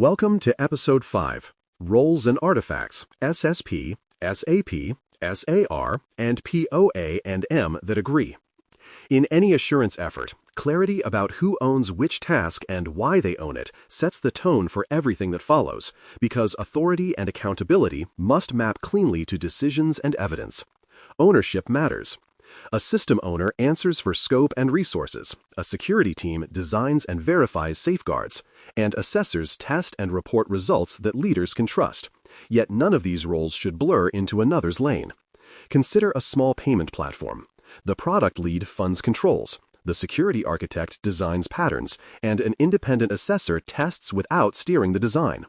Welcome to Episode 5, Roles and Artifacts, SSP, SAP, SAR, and POA&M that agree. In any assurance effort, clarity about who owns which task and why they own it sets the tone for everything that follows, because authority and accountability must map cleanly to decisions and evidence. Ownership matters. A system owner answers for scope and resources, a security team designs and verifies safeguards, and assessors test and report results that leaders can trust. Yet none of these roles should blur into another's lane. Consider a small payment platform. The product lead funds controls, the security architect designs patterns, and an independent assessor tests without steering the design.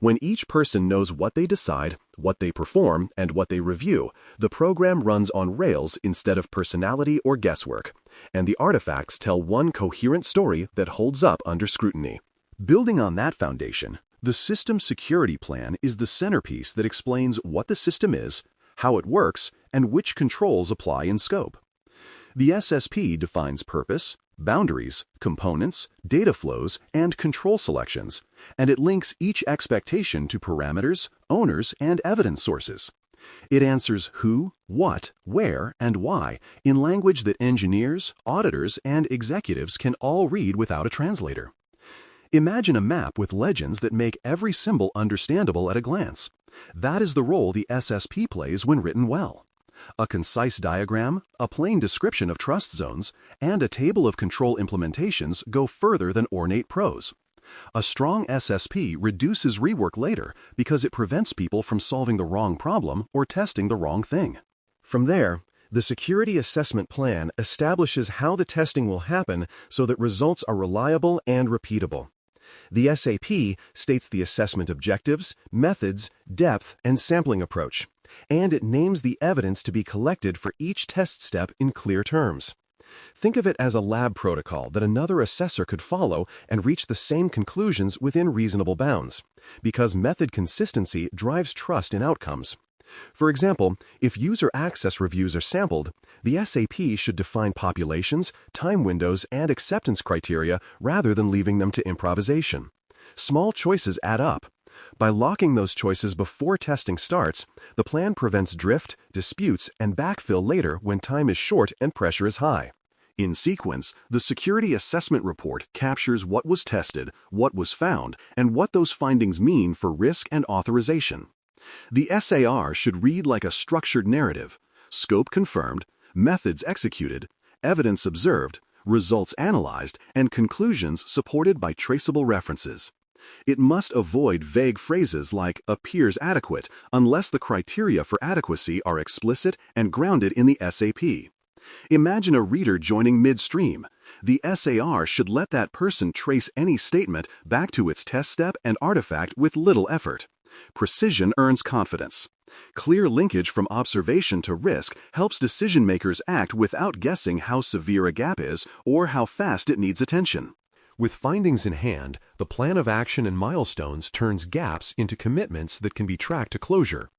When each person knows what they decide, what they perform, and what they review, the program runs on rails instead of personality or guesswork, and the artifacts tell one coherent story that holds up under scrutiny. Building on that foundation, the system security plan is the centerpiece that explains what the system is, how it works, and which controls apply in scope. The SSP defines purpose, boundaries, components, data flows, and control selections, and it links each expectation to parameters, owners, and evidence sources. It answers who, what, where, and why in language that engineers, auditors, and executives can all read without a translator. Imagine a map with legends that make every symbol understandable at a glance. That is the role the SSP plays when written well. A concise diagram, a plain description of trust zones, and a table of control implementations go further than ornate prose. A strong SSP reduces rework later because it prevents people from solving the wrong problem or testing the wrong thing. From there, the security assessment plan establishes how the testing will happen so that results are reliable and repeatable. The SAP states the assessment objectives, methods, depth, and sampling approach, and it names the evidence to be collected for each test step in clear terms. Think of it as a lab protocol that another assessor could follow and reach the same conclusions within reasonable bounds, because method consistency drives trust in outcomes. For example, if user access reviews are sampled, the SAP should define populations, time windows, and acceptance criteria rather than leaving them to improvisation. Small choices add up. By locking those choices before testing starts, the plan prevents drift, disputes, and backfill later when time is short and pressure is high. In sequence, the Security Assessment Report captures what was tested, what was found, and what those findings mean for risk and authorization. The SAR should read like a structured narrative: scope confirmed, methods executed, evidence observed, results analyzed, and conclusions supported by traceable references. It must avoid vague phrases like appears adequate unless the criteria for adequacy are explicit and grounded in the SAP. Imagine a reader joining midstream. The SAR should let that person trace any statement back to its test step and artifact with little effort. Precision earns confidence. Clear linkage from observation to risk helps decision-makers act without guessing how severe a gap is or how fast it needs attention. With findings in hand, the plan of action and milestones turns gaps into commitments that can be tracked to closure.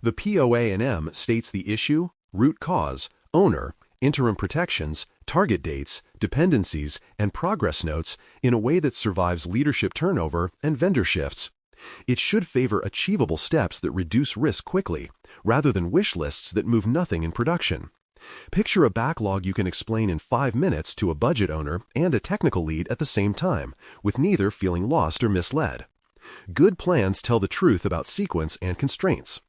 The POA&M states the issue, root cause, owner, interim protections, target dates, dependencies, and progress notes in a way that survives leadership turnover and vendor shifts. It should favor achievable steps that reduce risk quickly, rather than wish lists that move nothing in production. Picture a backlog you can explain in 5 minutes to a budget owner and a technical lead at the same time, with neither feeling lost or misled. Good plans tell the truth about sequence and constraints.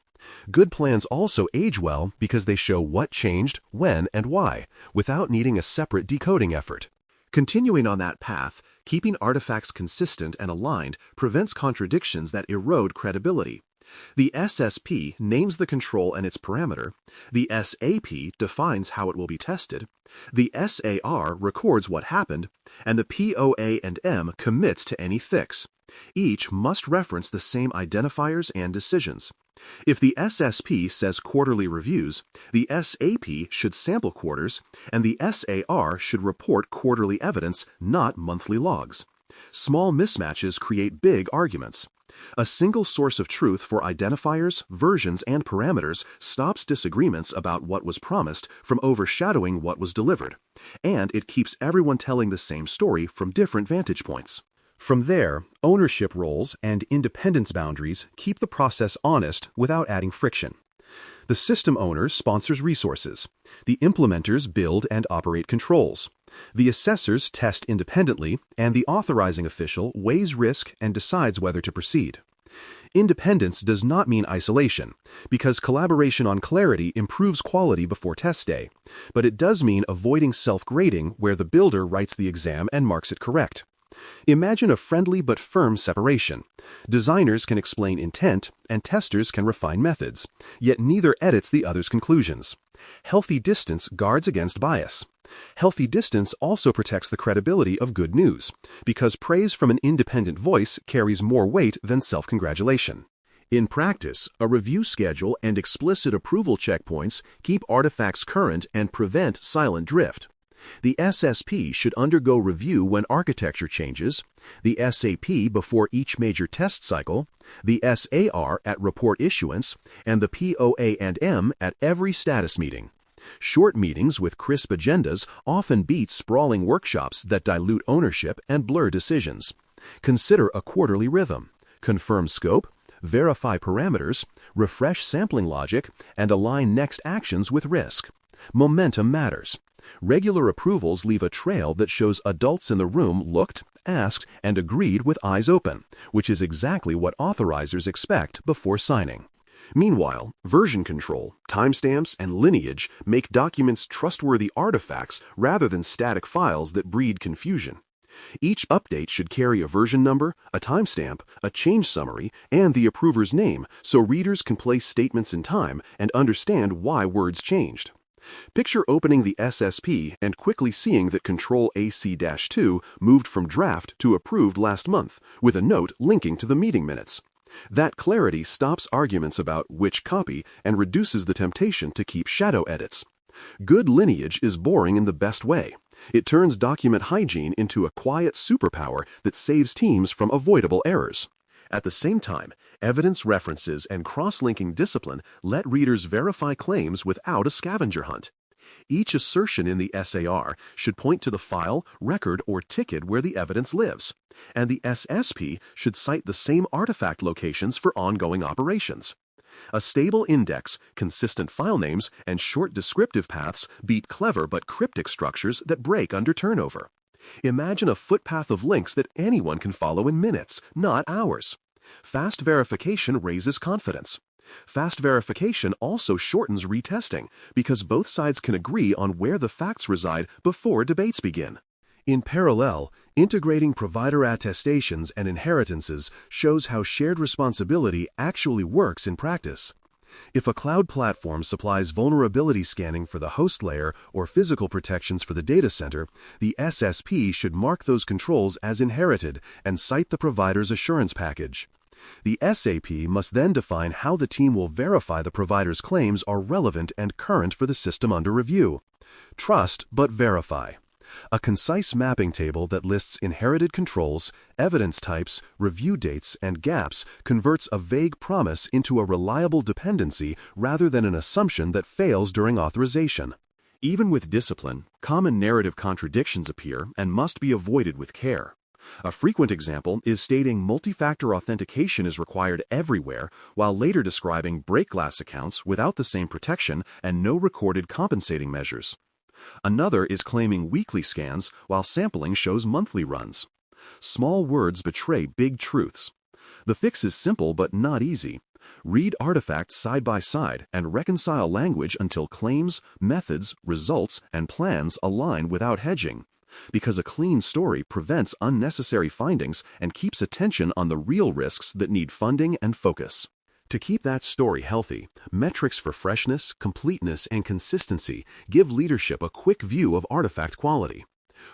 Good plans also age well because they show what changed, when, and why, without needing a separate decoding effort. Continuing on that path, keeping artifacts consistent and aligned prevents contradictions that erode credibility. The SSP names the control and its parameter, the SAP defines how it will be tested, the SAR records what happened, and the POA&M commits to any fix. Each must reference the same identifiers and decisions. If the SSP says quarterly reviews, the SAP should sample quarters, and the SAR should report quarterly evidence, not monthly logs. Small mismatches create big arguments. A single source of truth for identifiers, versions, and parameters stops disagreements about what was promised from overshadowing what was delivered, and it keeps everyone telling the same story from different vantage points. From there, ownership roles and independence boundaries keep the process honest without adding friction. The system owner sponsors resources. The implementers build and operate controls. The assessors test independently, and the authorizing official weighs risk and decides whether to proceed. Independence does not mean isolation, because collaboration on clarity improves quality before test day, but it does mean avoiding self-grading where the builder writes the exam and marks it correct. Imagine a friendly but firm separation. Designers can explain intent, and testers can refine methods, yet neither edits the other's conclusions. Healthy distance guards against bias. Healthy distance also protects the credibility of good news, because praise from an independent voice carries more weight than self-congratulation. In practice, a review schedule and explicit approval checkpoints keep artifacts current and prevent silent drift. The SSP should undergo review when architecture changes, the SAP before each major test cycle, the SAR at report issuance, and the POA&M at every status meeting. Short meetings with crisp agendas often beat sprawling workshops that dilute ownership and blur decisions. Consider a quarterly rhythm. Confirm scope, verify parameters, refresh sampling logic, and align next actions with risk. Momentum matters. Regular approvals leave a trail that shows adults in the room looked, asked, and agreed with eyes open, which is exactly what authorizers expect before signing. Meanwhile, version control, timestamps, and lineage make documents trustworthy artifacts rather than static files that breed confusion. Each update should carry a version number, a timestamp, a change summary, and the approver's name so readers can place statements in time and understand why words changed. Picture opening the SSP and quickly seeing that Control AC-2 moved from draft to approved last month, with a note linking to the meeting minutes. That clarity stops arguments about which copy and reduces the temptation to keep shadow edits. Good lineage is boring in the best way. It turns document hygiene into a quiet superpower that saves teams from avoidable errors. At the same time, evidence references and cross-linking discipline let readers verify claims without a scavenger hunt. Each assertion in the SAR should point to the file, record, or ticket where the evidence lives, and the SSP should cite the same artifact locations for ongoing operations. A stable index, consistent file names, and short descriptive paths beat clever but cryptic structures that break under turnover. Imagine a footpath of links that anyone can follow in minutes, not hours. Fast verification raises confidence. Fast verification also shortens retesting because both sides can agree on where the facts reside before debates begin. In parallel, integrating provider attestations and inheritances shows how shared responsibility actually works in practice. If a cloud platform supplies vulnerability scanning for the host layer or physical protections for the data center, the SSP should mark those controls as inherited and cite the provider's assurance package. The SAP must then define how the team will verify the provider's claims are relevant and current for the system under review. Trust but verify. A concise mapping table that lists inherited controls, evidence types, review dates, and gaps converts a vague promise into a reliable dependency rather than an assumption that fails during authorization. Even with discipline, common narrative contradictions appear and must be avoided with care. A frequent example is stating multi-factor authentication is required everywhere while later describing break glass accounts without the same protection and no recorded compensating measures. Another is claiming weekly scans while sampling shows monthly runs. Small words betray big truths. The fix is simple but not easy. Read artifacts side by side and reconcile language until claims, methods, results, and plans align without hedging. Because a clean story prevents unnecessary findings and keeps attention on the real risks that need funding and focus. To keep that story healthy, metrics for freshness, completeness, and consistency give leadership a quick view of artifact quality.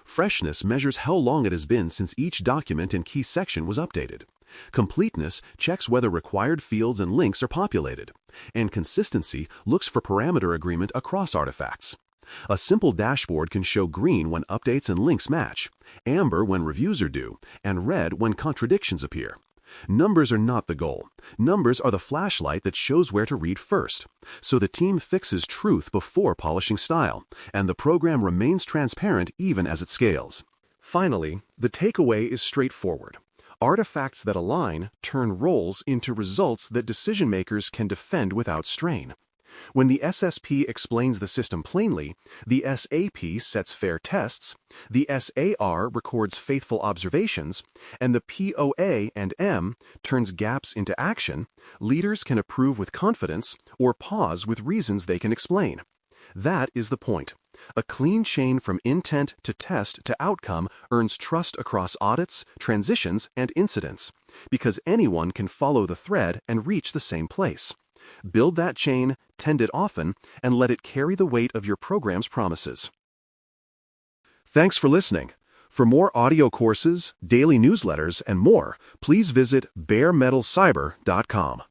Freshness measures how long it has been since each document and key section was updated. Completeness checks whether required fields and links are populated. And consistency looks for parameter agreement across artifacts. A simple dashboard can show green when updates and links match, amber when reviews are due, and red when contradictions appear. Numbers are not the goal. Numbers are the flashlight that shows where to read first. So the team fixes truth before polishing style, and the program remains transparent even as it scales. Finally, the takeaway is straightforward. Artifacts that align turn roles into results that decision-makers can defend without strain. When the SSP explains the system plainly, the SAP sets fair tests, the SAR records faithful observations, and the POA&M turns gaps into action, leaders can approve with confidence or pause with reasons they can explain. That is the point. A clean chain from intent to test to outcome earns trust across audits, transitions, and incidents, because anyone can follow the thread and reach the same place. Build that chain, tend it often, and let it carry the weight of your program's promises. Thanks for listening. For more audio courses, daily newsletters, and more, please visit baremetalcyber.com.